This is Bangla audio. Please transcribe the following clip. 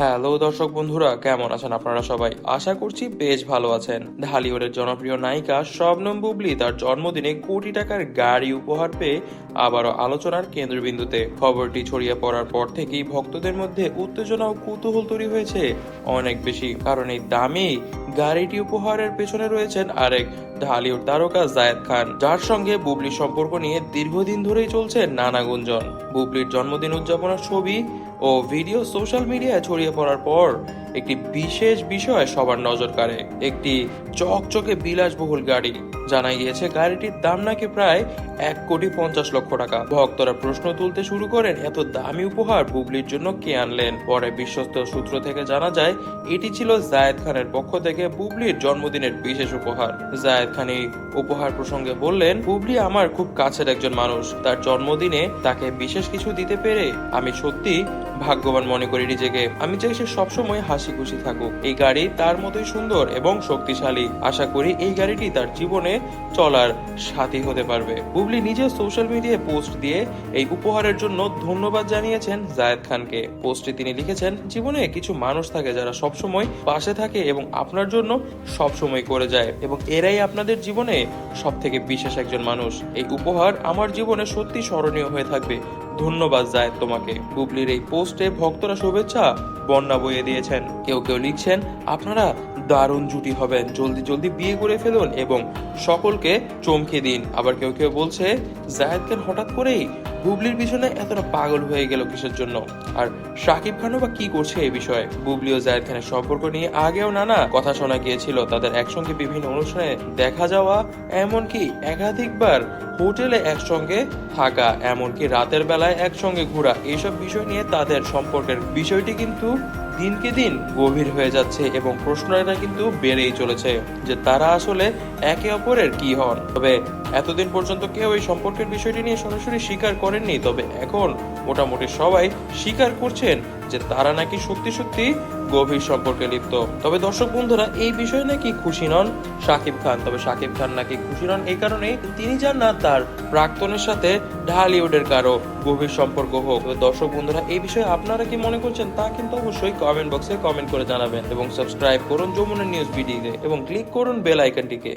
হ্যালো দর্শক বন্ধুরা, কেমন আছেন আপনারা সবাই? আশা করছি বেশ ভালো আছেন। ঢালিউডের জনপ্রিয় নায়িকা শবনম বুবলি তার জন্মদিনে কোটি টাকার গাড়ি উপহার পেয়ে আবারও আলোচনার কেন্দ্রবিন্দুতে। খবরটি ছড়িয়ে পড়ার পর থেকেই ভক্তদের মধ্যে উত্তেজনা ও কৌতূহল তৈরি হয়েছে অনেক বেশি, কারণ এই দামি গাড়িটি উপহারের পেছনে রয়েছেন আরেক ঢালিউড তারকা জায়েদ খান, যার সঙ্গে বুবলির সম্পর্ক নিয়ে দীর্ঘদিন ধরেই চলছে নানা গুঞ্জন। বুবলির জন্মদিন উদযাপনের ছবি ও ভিডিও সোশ্যাল মিডিয়ায় ছড়িয়ে পড়ার পর একটি বিশেষ বিষয় সবার নজর কাড়ে। একটি চকচকে বিলাসবহুল গাড়ি। জানা গিয়েছে গাড়িটির দাম নাকি প্রায় 1,50,00,000 টাকা। ভক্তরা প্রশ্ন তুলতে শুরু করেন, এত দামি উপহার বুবলির জন্য কে আনলেন? পরে বিশ্বস্ত সূত্র থেকে জানা যায় এটি ছিল জায়েদ খানের পক্ষ থেকে বুবলির জন্মদিনের বিশেষ উপহার। জায়েদ খান এই উপহার প্রসঙ্গে বললেন, বুবলি আমার খুব কাছের একজন মানুষ। তার জন্মদিনে তাকে বিশেষ কিছু দিতে পেরে আমি সত্যি ভাগ্যবান মনে করি নিজেকে। আমি চাই সে সবসময় হাসি খুশি থাকুক। এই গাড়ি তার মতোই সুন্দর এবং শক্তিশালী। আশা করি এই গাড়িটি তার জীবনে চলার সাথী হতে পারবে। বুবলি নিজে সোশ্যাল মিডিয়ায় পোস্ট দিয়ে এই উপহারের জন্য ধন্যবাদ জানিয়েছেন জায়েদ খানকে। পোস্টে তিনি লিখেছেন, জীবনে কিছু মানুষ থাকে যারা সবসময় পাশে থাকে এবং আপনার জন্য সবসময় করে যায়, এবং এরাই আপনাদের জীবনে সব থেকে বিশেষ একজন মানুষ। এই উপহার আমার জীবনে সত্যি স্মরণীয় হয়ে থাকবে। ধন্যবাদ জায়েদ তোমাকে। বুবলির এই পোস্টে ভক্তরা শুভেচ্ছা বন্যা বইয়ে দিয়েছেন। কেউ কেউ লিখছেন, আপনারা দারুণ জুটি হবেন, জলদি জলদি বিয়ে করে ফেলুন এবং সকলকে চমকে দিন। আবার কেউ কেউ বলছে, জায়েদ খান হঠাৎ করেই বুবলির পিছনে এতটা পাগল হয়ে গেল কিসের জন্য? আর শাকিব খানও বা কি করছে এই বিষয়ে? বুবলি ও জায়েদ খানের সম্পর্ক নিয়ে আগেও নানা কথা শোনা গিয়েছিল। তাদের একসঙ্গে বিভিন্ন অনুষ্ঠানে দেখা যাওয়া, এমনকি একাধিকবার হোটেলে একসঙ্গে থাকা, এমনকি রাতের বেলায় একসঙ্গে ঘোরা, এইসব বিষয় নিয়ে তাদের সম্পর্কের বিষয়টি কিন্তু দিনকে দিন গভীর হয়ে যাচ্ছে এবং প্রশ্নটা কিন্তু বেড়েই চলেছে যে তারা আসলে একে অপরের কি হন। তবে এতদিন পর্যন্ত কেউ এই সম্পর্কের বিষয়টি নিয়ে সরাসরি স্বীকার করেননি, তবে এখন মোটামুটি সবাই স্বীকার করছেন যে তারা নাকি সত্যি সত্যি গভীর সম্পর্কে লিপ্ত। তবে দর্শক বন্ধুরা, এই বিষয়ে নাকি খুশি নন শাকিব খান। তবে শাকিব খান নাকি খুশি নন এই কারণেই তিনি চান না তার প্রাক্তনের সাথে ঢালিউডের কারো গভীর সম্পর্ক হোক। তবে দর্শক বন্ধুরা, এই বিষয়ে আপনারা কি মনে করছেন তা কিন্তু অবশ্যই কমেন্ট বক্সে কমেন্ট করে জানাবেন এবং সাবস্ক্রাইব করুন যমুনা নিউজ বিডিতে এবং ক্লিক করুন বেল আইকনটিকে।